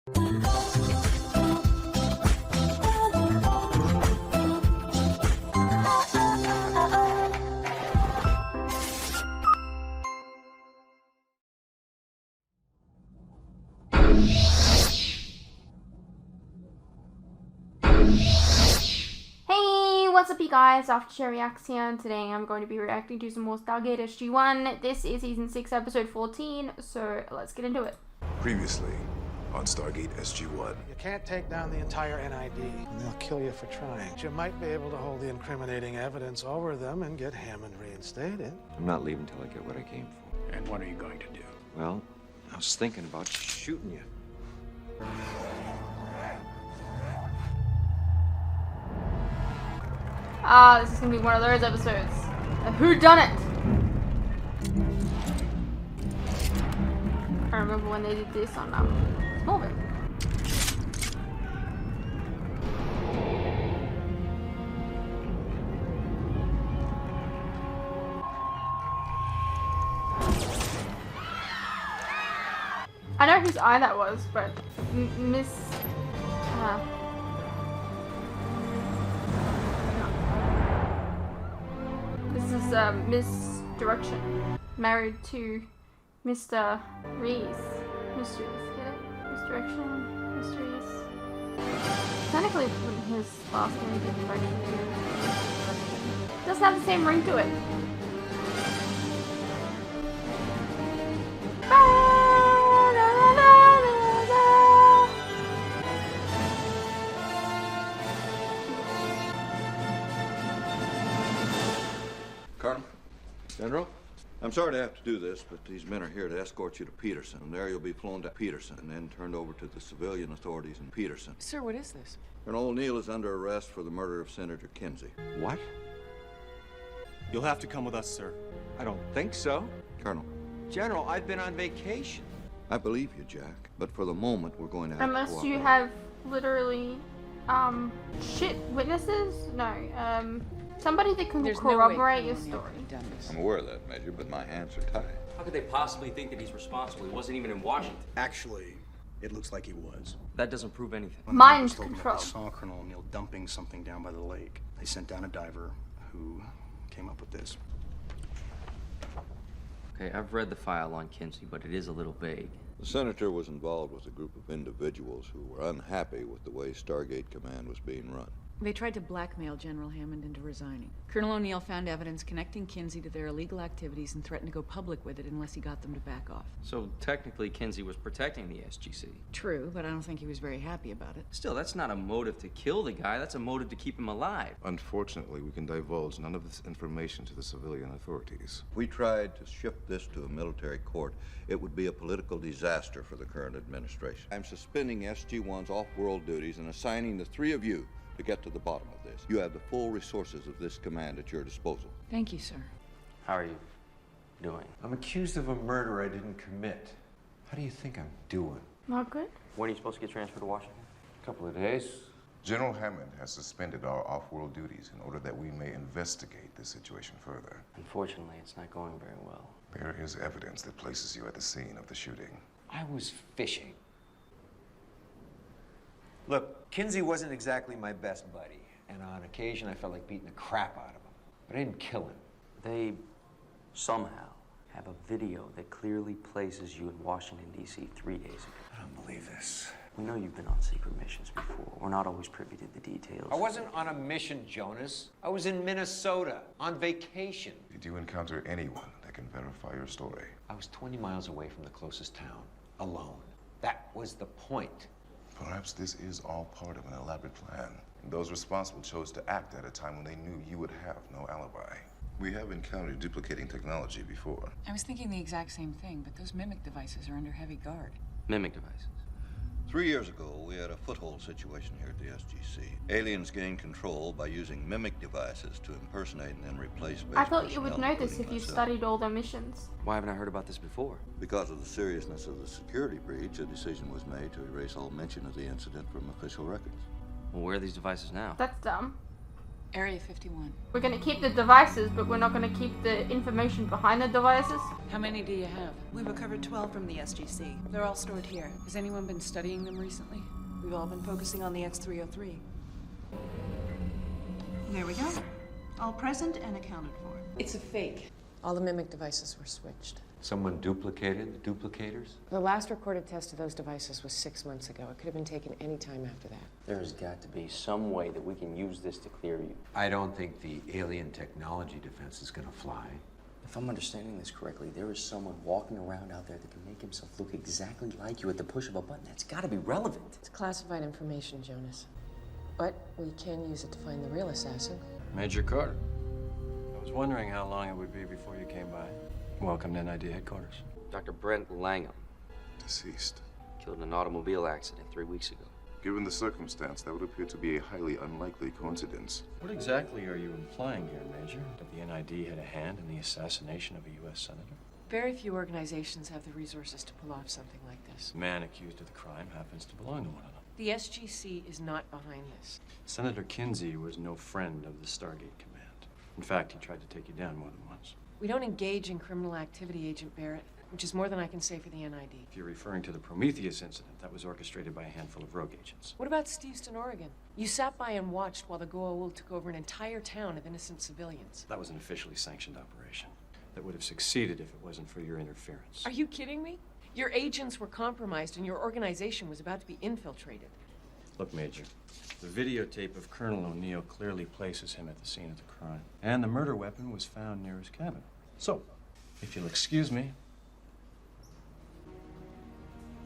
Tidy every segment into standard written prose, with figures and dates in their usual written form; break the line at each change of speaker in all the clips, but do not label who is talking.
What's up, you guys? After Reacts here, and today I'm going to be reacting to some more Stargate SG-1. This is season 6, episode 14, so let's get into it.
Previously on Stargate SG-1.
You can't take down the entire NID, and they'll kill you for trying. But you might be able to hold the incriminating evidence over them and get Hammond reinstated.
I'm not leaving till I get what I came for.
And what are you going to do?
Well, I was thinking about shooting you.
This is gonna be one of those episodes. Who done it? I remember when they did this on Smallville. I know whose eye that was, but Miss. This is Misdirection, married to Mr. Reese. Mr. Reese, get it? Misdirection, Mr. Reese. Technically, his last name is Misdirection. It doesn't have the same ring to it.
Colonel? General? I'm sorry to have to do this, but these men are here to escort you to Peterson. And there you'll be flown to Peterson and then turned over to the civilian authorities in Peterson.
Sir, what is this?
Colonel O'Neill is under arrest for the murder of Senator Kinsey.
What?
You'll have to come with us, sir.
I don't think so.
Colonel,
General, I've been on vacation.
I believe you, Jack, but for the moment, we're going to have
Unless
to
you have literally, witnesses? No, somebody that can
There's
corroborate
no way
your
Colonel
story.
could have done this.
I'm aware of that, Major, but my hands are tied.
How could they possibly think that he's responsible? He wasn't even in Washington.
Actually, it looks like he was.
That doesn't prove anything.
When the
Mind
neighbors told me that
control.
they saw Colonel O'Neill dumping something down by the lake. They sent down a diver who came up with this.
Okay, I've read the file on Kinsey, but it is a little vague.
The senator was involved with a group of individuals who were unhappy with the way Stargate Command was being run.
They tried to blackmail General Hammond into resigning. Colonel O'Neill found evidence connecting Kinsey to their illegal activities and threatened to go public with it unless he got them to back off.
So technically, Kinsey was protecting the SGC.
True, but I don't think he was very happy about it.
Still, that's not a motive to kill the guy. That's a motive to keep him alive.
Unfortunately, we can divulge none of this information to the civilian authorities.
If we tried to shift this to a military court, it would be a political disaster for the current administration. I'm suspending SG-1's off-world duties and assigning the three of you to get to the bottom of this. You have the full resources of this command at your disposal.
Thank you, sir.
How are you doing?
I'm accused of a murder I didn't commit. How do you think I'm doing?
Not good.
When are you supposed to get transferred to Washington?
A couple of days.
General Hammond has suspended our off-world duties in order that we may investigate the situation further.
Unfortunately, it's not going very well.
There is evidence that places you at the scene of the shooting.
I was fishing.
Look, Kinsey wasn't exactly my best buddy, and on occasion I felt like beating the crap out of him. But I didn't kill him.
They somehow have a video that clearly places you in Washington, D.C. 3 days ago.
I don't believe this.
We know you've been on secret missions before. We're not always privy to the details.
I wasn't on a mission, Jonas. I was in Minnesota, on vacation.
Did you encounter anyone that can verify your story?
I was 20 miles away from the closest town, alone. That was the point.
Perhaps this is all part of an elaborate plan. And those responsible chose to act at a time when they knew you would have no alibi. We have encountered duplicating technology before.
I was thinking the exact same thing, but those mimic devices are under heavy guard.
Mimic devices.
3 years ago, we had a foothold situation here at the SGC. Aliens gained control by using mimic devices to impersonate and then replace base
I thought you would
personnel,
know this if
including
you
myself.
studied all their missions.
Why haven't I heard about this before?
Because of the seriousness of the security breach, a decision was made to erase all mention of the incident from official records.
Well, where are these devices now?
That's dumb.
Area 51.
We're gonna keep the devices, but we're not gonna keep the information behind the devices.
How many do you have?
We recovered 12 from the SGC. They're all stored here.
Has anyone been studying them recently?
We've all been focusing on the X-303. There we go. All present and accounted for.
It's a fake. All the mimic devices were switched.
Someone duplicated the duplicators?
The last recorded test of those devices was 6 months ago. It could have been taken any time after that.
There's got to be some way that we can use this to clear you.
I don't think the alien technology defense is gonna fly.
If I'm understanding this correctly, there is someone walking around out there that can make himself look exactly like you at the push of a button. That's got to be relevant.
It's classified information, Jonas. But we can use it to find the real assassin.
Major Carter. I was wondering how long it would be before you came by. Welcome to NID headquarters.
Dr. Brent Langham.
Deceased.
Killed in an automobile accident 3 weeks ago.
Given the circumstance, that would appear to be a highly unlikely coincidence.
What exactly are you implying here, Major? That the NID had a hand in the assassination of a U.S. senator?
Very few organizations have the resources to pull off something like this.
The man accused of the crime happens to belong to one of them.
The SGC is not behind this.
Senator Kinsey was no friend of the Stargate Command. In fact, he tried to take you down more than once.
We don't engage in criminal activity, Agent Barrett, which is more than I can say for the NID.
If you're referring to the Prometheus incident, that was orchestrated by a handful of rogue agents.
What about Steveston, Oregon? You sat by and watched while the Goa'uld took over an entire town of innocent civilians.
That was an officially sanctioned operation that would have succeeded if it wasn't for your interference.
Are you kidding me? Your agents were compromised and your organization was about to be infiltrated.
Look, Major, the videotape of Colonel O'Neill clearly places him at the scene of the crime. And the murder weapon was found near his cabin. So, if you'll excuse me,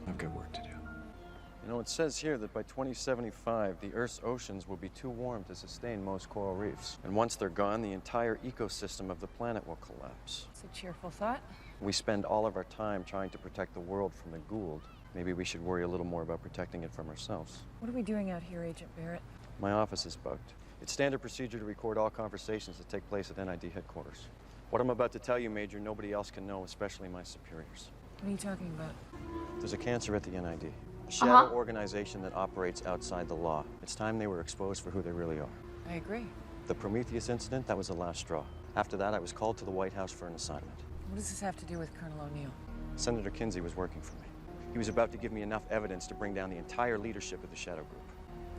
I've got work to do. You know, it says here that by 2075, the Earth's oceans will be too warm to sustain most coral reefs. And once they're gone, the entire ecosystem of the planet will collapse.
It's a cheerful thought.
We spend all of our time trying to protect the world from the Goa'uld. Maybe we should worry a little more about protecting it from ourselves.
What are we doing out here, Agent Barrett?
My office is bugged. It's standard procedure to record all conversations that take place at NID headquarters. What I'm about to tell you, Major, nobody else can know, especially my superiors.
What are you talking about?
There's a cancer at the NID. A shadow organization that operates outside the law. It's time they were exposed for who they really are.
I agree.
The Prometheus incident, that was the last straw. After that, I was called to the White House for an assignment.
What does this have to do with Colonel O'Neill?
Senator Kinsey was working for me. He was about to give me enough evidence to bring down the entire leadership of the Shadow Group.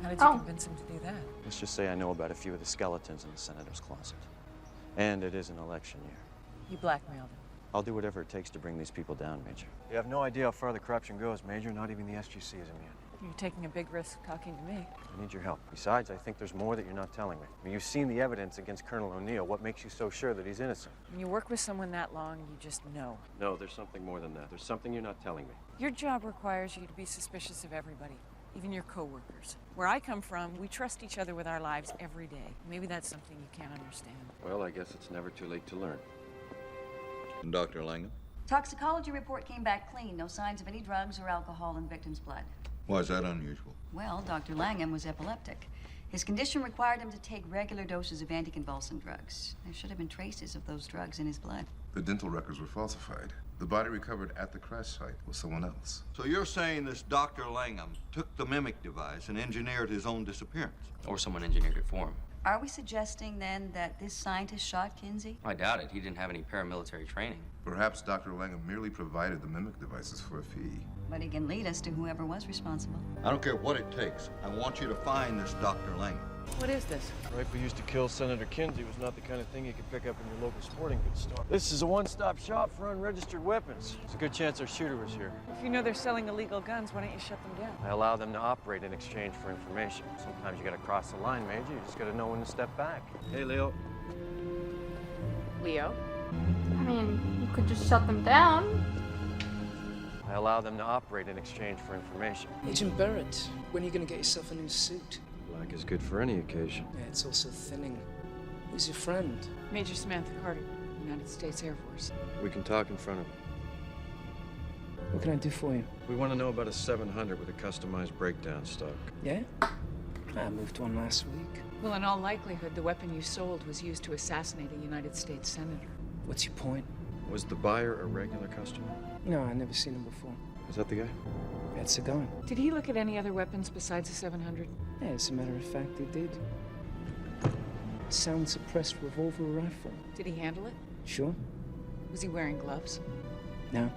How did you convince him to do that?
Let's just say I know about a few of the skeletons in the senator's closet. And it is an election year.
You blackmailed him.
I'll do whatever it takes to bring these people down, Major. You have no idea how far the corruption goes, Major. Not even the SGC is immune.
You're taking a big risk talking to me.
I need your help. Besides, I think there's more that you're not telling me. I mean, you've seen the evidence against Colonel O'Neill. What makes you so sure that he's innocent?
When you work with someone that long, you just know.
No, there's something more than that. There's something you're not telling me.
Your job requires you to be suspicious of everybody, even your coworkers. Where I come from, we trust each other with our lives every day. Maybe that's something you can't understand.
Well, I guess it's never too late to learn.
Dr. Langham?
Toxicology report came back clean. No signs of any drugs or alcohol in the victim's blood.
Why is that unusual?
Well, Dr. Langham was epileptic. His condition required him to take regular doses of anticonvulsant drugs. There should have been traces of those drugs in his blood.
The dental records were falsified. The body recovered at the crash site was someone else.
So you're saying this Dr. Langham took the mimic device and engineered his own disappearance?
Or someone engineered it for him.
Are we suggesting, then, that this scientist shot Kinsey?
I doubt it. He didn't have any paramilitary training.
Perhaps Dr. Langham merely provided the mimic devices for a fee.
But he can lead us to whoever was responsible.
I don't care what it takes. I want you to find this Dr. Langham.
What is this?
The rifle used to kill Senator Kinsey was not the kind of thing you could pick up in your local sporting goods store. This is a one-stop shop for unregistered weapons. There's a good chance our shooter was here.
If you know they're selling illegal guns, why don't you shut them down?
I allow them to operate in exchange for information. Sometimes you gotta cross the line, Major. You just gotta know when to step back. Hey, Leo.
Leo?
I mean, you could just shut them down.
I allow them to operate in exchange for information.
Agent Barrett, when are you going to get yourself a new suit?
Black is good for any occasion.
Yeah, it's also thinning. Who's your friend?
Major Samantha Carter, United States Air Force.
We can talk in front of him.
What can I do for you?
We want to know about a 700 with a customized breakdown stock.
Yeah? I moved one last week.
Well, in all likelihood, the weapon you sold was used to assassinate a United States senator.
What's your point?
Was the buyer a regular customer?
No, I've never seen him before.
Is that the guy?
That's the guy.
Did he look at any other weapons besides the 700?
Yeah, as a matter of fact, he did. sound-suppressed revolver rifle.
Did he handle it?
Sure.
Was he wearing gloves?
No,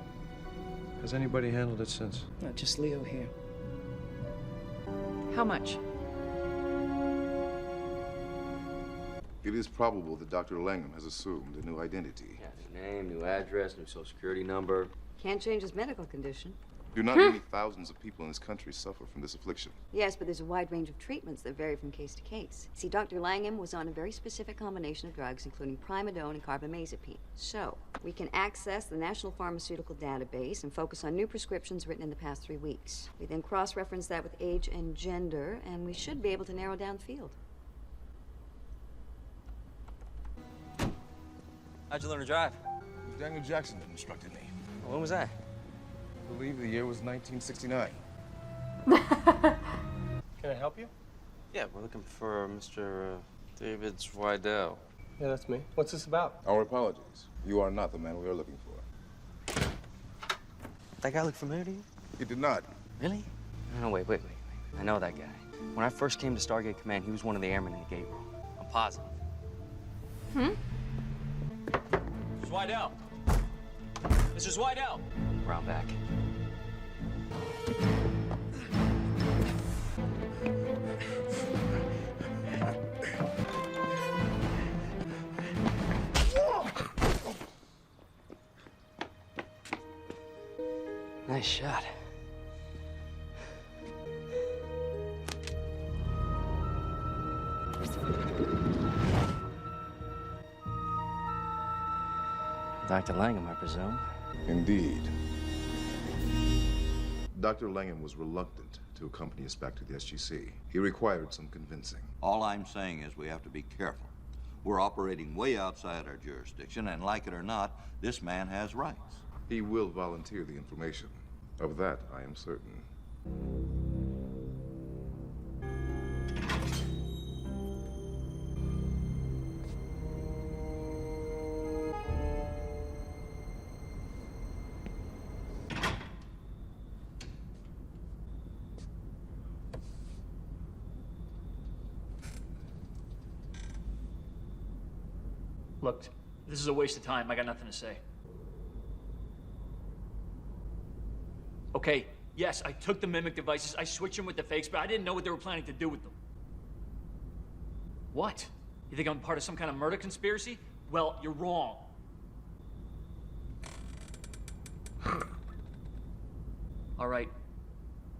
Has anybody handled it since?
not just Leo here.
How much?
It is probable that Dr. Langham has assumed a new identity.
Yeah, new name, new address, new social security number.
Can't change his medical condition.
Do not many thousands of people in this country suffer from this affliction?
Yes, but there's a wide range of treatments that vary from case to case. See, Dr. Langham was on a very specific combination of drugs, including primidone and carbamazepine. So, we can access the National Pharmaceutical Database and focus on new prescriptions written in the past 3 weeks. We then cross-reference that with age and gender, and we should be able to narrow down the field.
How'd you learn to drive?
Daniel Jackson instructed me.
When was that?
I believe the year was 1969.
Can I help you?
Yeah, we're looking for Mr. David Zweidel.
Yeah, that's me. What's this about?
Our apologies. You are not the man we are looking for.
That guy look familiar to you?
He did not.
Really? No, wait. I know that guy. When I first came to Stargate Command, he was one of the airmen in the gate room. I'm positive.
Zweidel! Mr. Zweidel!
Round back. Nice shot. Dr. Langham, I presume.
Indeed. Dr. Langham was reluctant to accompany us back to the SGC. He required some convincing.
All I'm saying is we have to be careful. We're operating way outside our jurisdiction, and like it or not, this man has rights.
He will volunteer the information. Of that, I am certain.
Look, this is a waste of time. I got nothing to say. Okay, yes, I took the mimic devices, I switched them with the fakes, but I didn't know what they were planning to do with them. What? You think I'm part of some kind of murder conspiracy? Well, you're wrong. All right,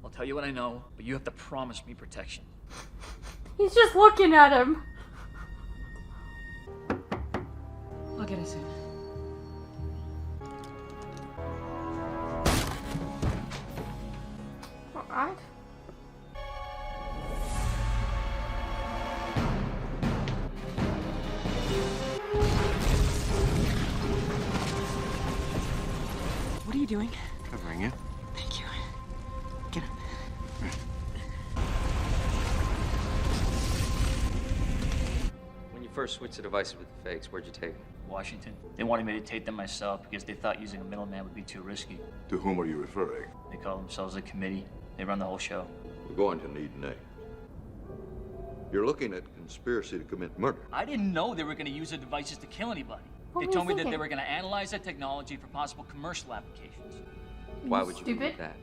I'll tell you what I know, but you have to promise me protection.
He's just looking at him.
I'll get us in.
Alright.
What are you doing?
Covering you.
Thank you. Get up.
When you first switched the devices with the fakes, where'd you take them?
Washington. They wanted me to take them myself because they thought using a middleman would be too risky.
To whom are you referring?
They call themselves a committee. They run the whole show.
We're going to need names. You're looking at conspiracy to commit murder.
I didn't know they were going to use the devices to kill anybody.
What
They
were you
told me that
thinking?
they were going to analyze that technology for possible commercial applications.
Why would you
Stupid.
believe that?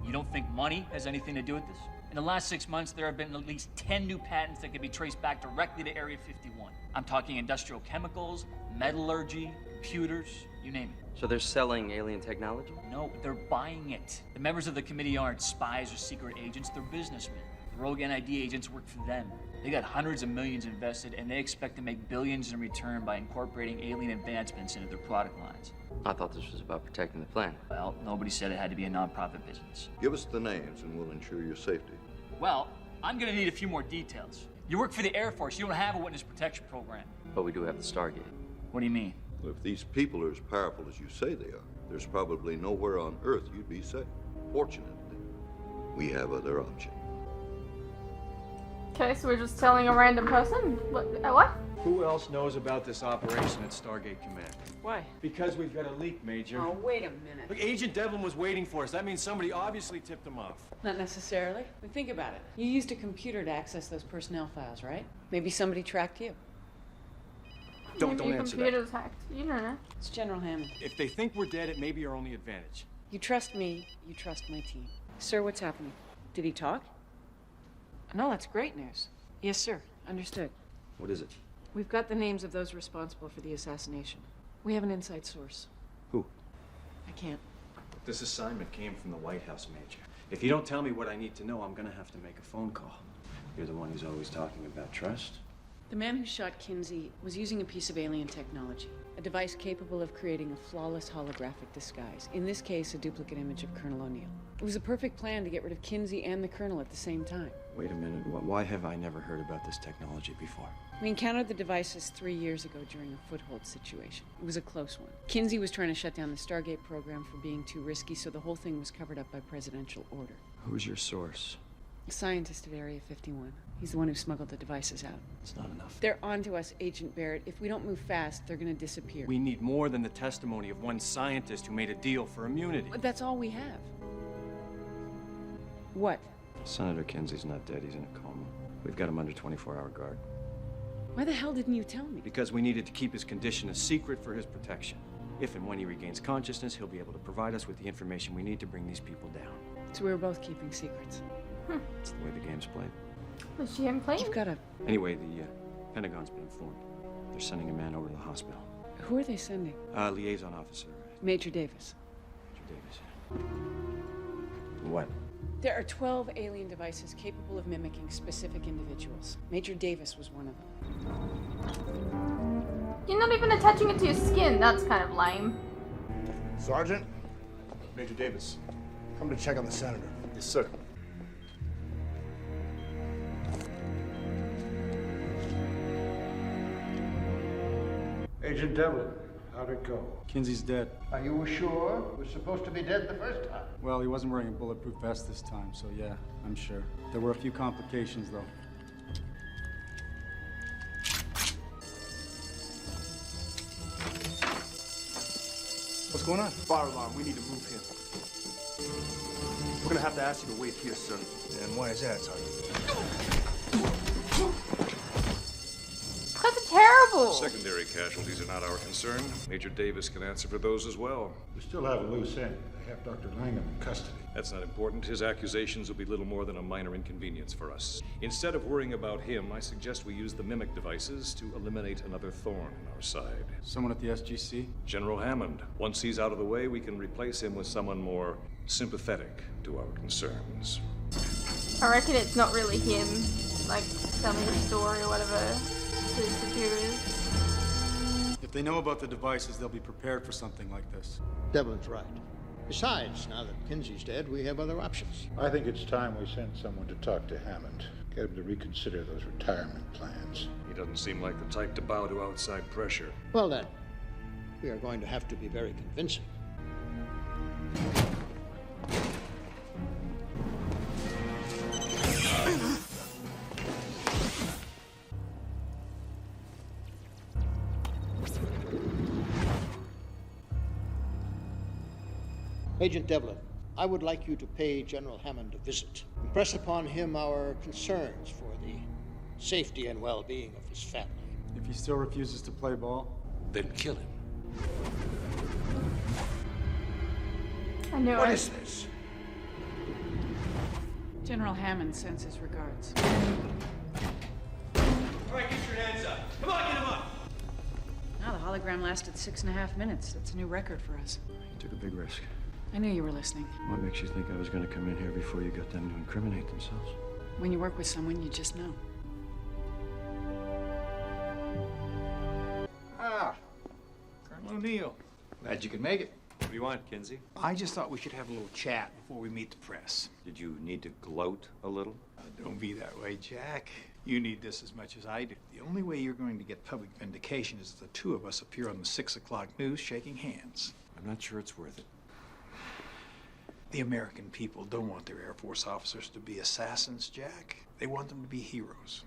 You don't think money has anything to do with this? In the last 6 months, there have been at least 10 new patents that can be traced back directly to Area 51. I'm talking industrial chemicals, metallurgy, computers, you name it.
So they're selling alien technology?
No, they're buying it. The members of the committee aren't spies or secret agents, they're businessmen. The rogue NID agents work for them. They got hundreds of millions invested, and they expect to make billions in return by incorporating alien advancements into their product lines.
I thought this was about protecting the planet.
Well, nobody said it had to be a non-profit business.
Give us the names and we'll ensure your safety.
Well, I'm gonna need a few more details. You work for the Air Force, you don't have a witness protection program.
But we do have the Stargate.
What do you mean?
If these people are as powerful as you say they are, there's probably nowhere on Earth you'd be safe. Fortunately, we have other options.
Okay, so we're just telling a random person? What?
Who else knows about this operation at Stargate Command?
Why?
Because we've got a leak, Major.
Oh, wait a minute.
Look, Agent Devlin was waiting for us. That means somebody obviously tipped him off.
Not necessarily. But think about it. You used a computer to access those personnel files, right? Maybe somebody tracked you.
Don't
Maybe your
answer that.
computer's hacked. You don't know.
It's General Hammond.
If they think we're dead, it may be our only advantage.
You trust me, you trust my team. Sir, what's happening? Did he talk? No, that's great news. Yes, sir. Understood.
What is it?
We've got the names of those responsible for the assassination. We have an inside source.
Who?
I can't.
This assignment came from the White House, Major. If you don't tell me what I need to know, I'm gonna have to make a phone call. You're the one who's always talking about trust.
The man who shot Kinsey was using a piece of alien technology, a device capable of creating a flawless holographic disguise. In this case, a duplicate image of Colonel O'Neill. It was a perfect plan to get rid of Kinsey and the Colonel at the same time.
Wait a minute. Why have I never heard about this technology before?
We encountered the devices 3 years ago during a foothold situation. It was a close one. Kinsey was trying to shut down the Stargate program for being too risky, so the whole thing was covered up by presidential order.
Who's your source?
A scientist at Area 51. He's the one who smuggled the devices out.
It's not enough.
They're onto us, Agent Barrett. If we don't move fast, they're gonna disappear.
We need more than the testimony of one scientist who made a deal for immunity.
But that's all we have. What?
Senator Kinsey's not dead. He's in a coma. We've got him under 24-hour guard.
Why the hell didn't you tell me?
Because we needed to keep his condition a secret for his protection. If and when he regains consciousness, he'll be able to provide us with the information we need to bring these people down.
So we were both keeping secrets.
That's the way the game's played.
Was she him playing?
You've got a...
Anyway, the Pentagon's been informed. They're sending a man over to the hospital.
Who are they sending?
Liaison officer.
Major Davis.
Major Davis. What?
There are 12 alien devices capable of mimicking specific individuals. Major Davis was one of them.
You're not even attaching it to your skin. That's kind of lame.
Sergeant, Major Davis, come to check on the senator. Yes, sir.
Agent Devlin, how'd it go?
Kinsey's dead.
Are you sure? He was supposed to be dead the first time.
Well, he wasn't wearing a bulletproof vest this time, so yeah, I'm sure. There were a few complications, though.
What's going on?
Fire alarm. We need to move him. We're gonna have to ask you to wait here, sir.
And why is that, Sergeant?
That's terrible.
Secondary casualties are not our concern. Major Davis can answer for those as well.
We still have a loose end. They have Dr. Langham in custody.
That's not important. His accusations will be little more than a minor inconvenience for us. Instead of worrying about him, I suggest we use the mimic devices to eliminate another thorn in our side.
Someone at the SGC?
General Hammond. Once he's out of the way, we can replace him with someone more sympathetic to our concerns.
I reckon it's not really him, like, telling the story or whatever to his superiors.
If they know about the devices, they'll be prepared for something like this.
Devlin's right. Besides, now that Kinsey's dead, we have other options.
I think it's time we send someone to talk to Hammond. Get him to reconsider those retirement plans.
He doesn't seem like the type to bow to outside pressure.
Well then, we are going to have to be very convincing. Agent Devlin, I would like you to pay General Hammond a visit. Impress upon him our concerns for the safety and well-being of his family.
If he still refuses to play ball,
then kill him.
I know.
What is this?
General Hammond sends his regards.
All right, get your hands up. Come on, get him up.
Now the hologram lasted 6.5 minutes. That's a new record for us.
You took a big risk.
I knew you were listening.
What makes you think I was going to come in here before you got them to incriminate themselves?
When you work with someone, you just know.
Ah, Colonel O'Neill. Glad you could make it.
What do you want, Kinsey?
I just thought we should have a little chat before we meet the press.
Did you need to gloat a little?
Don't be that way, Jack. You need this as much as I do. The only way you're going to get public vindication is if the two of us appear on the 6 o'clock news shaking hands.
I'm not sure it's worth it.
The American people don't want their Air Force officers to be assassins, Jack. They want them to be heroes.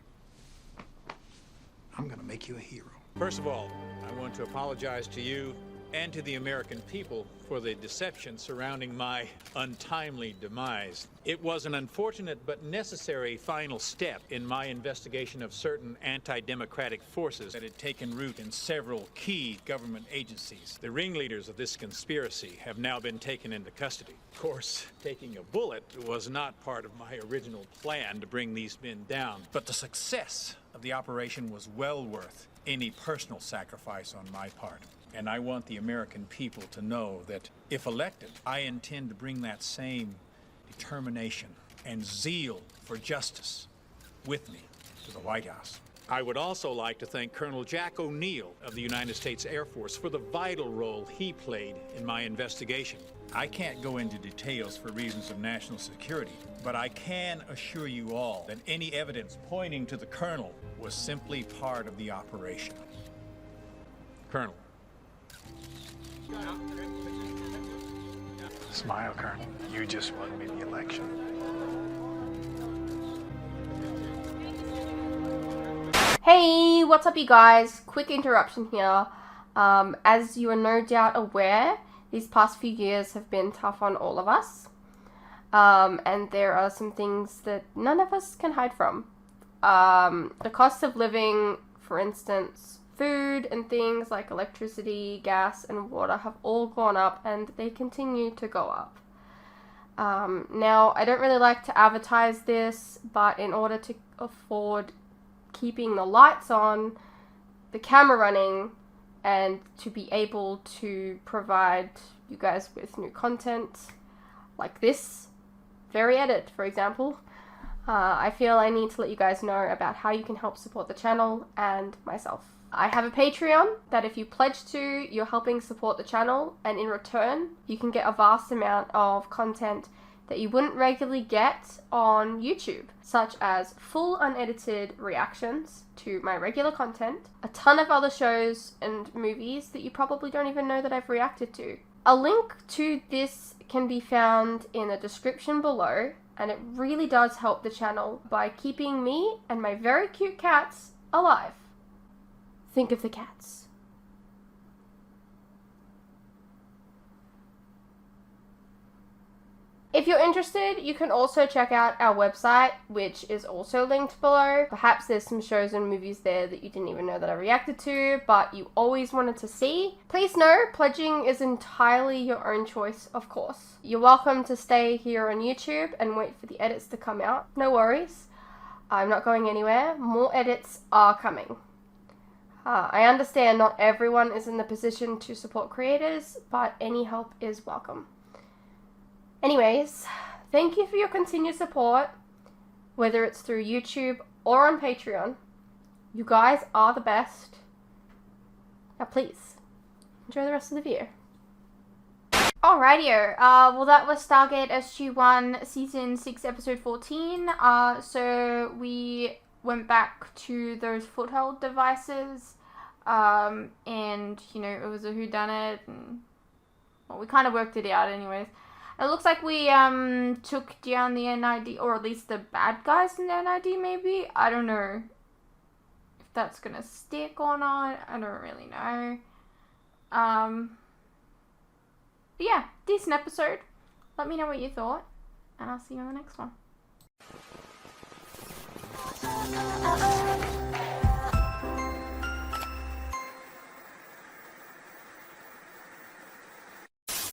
I'm gonna make you a hero.
First of all, I want to apologize to you
and to the American people for the deception surrounding my untimely demise. It was an unfortunate but necessary final step in my investigation of certain anti-democratic forces that had taken root in several key government agencies. The ringleaders of this conspiracy have now been taken into custody. Of course, taking a bullet was not part of my original plan to bring these men down, but the success of the operation was well worth any personal sacrifice on my part. And I want the American people to know that if elected, I intend to bring that same determination and zeal for justice with me to the White House. I would also like to thank Colonel Jack O'Neill of the United States Air Force for the vital role he played in my investigation. I can't go into details for reasons of national security, but I can assure you all that any evidence pointing to the Colonel was simply part of the operation. Colonel.
Smile, Colonel. You just won me the election.
Hey, what's up you guys? Quick interruption here. As you are no doubt aware, these past few years have been tough on all of us. And there are some things that none of us can hide from. The cost of living, for instance, food and things like electricity, gas, and water have all gone up, and they continue to go up. Now, I don't really like to advertise this, but in order to afford keeping the lights on, the camera running, and to be able to provide you guys with new content like this very edit, for example, I feel I need to let you guys know about how you can help support the channel and myself. I have a Patreon that if you pledge to, you're helping support the channel, and in return, you can get a vast amount of content that you wouldn't regularly get on YouTube, such as full unedited reactions to my regular content, a ton of other shows and movies that you probably don't even know that I've reacted to. A link to this can be found in the description below, and it really does help the channel by keeping me and my very cute cats alive. Think of the cats. If you're interested, you can also check out our website, which is also linked below. Perhaps there's some shows and movies there that you didn't even know that I reacted to, but you always wanted to see. Please know, pledging is entirely your own choice, of course. You're welcome to stay here on YouTube and wait for the edits to come out. No worries. I'm not going anywhere. More edits are coming. I understand not everyone is in the position to support creators, but any help is welcome. Anyways, thank you for your continued support, whether it's through YouTube or on Patreon. You guys are the best. Now please, enjoy the rest of the video. Alrightio, well that was Stargate SG-1 Season 6 Episode 14. So we went back to those foothold devices, and, you know, it was a whodunit, and, well, we kind of worked it out anyways. It looks like we, took down the NID, or at least the bad guys in the NID, maybe? I don't know if that's gonna stick or not. I don't really know. But yeah, decent episode. Let me know what you thought, and I'll see you on the next one.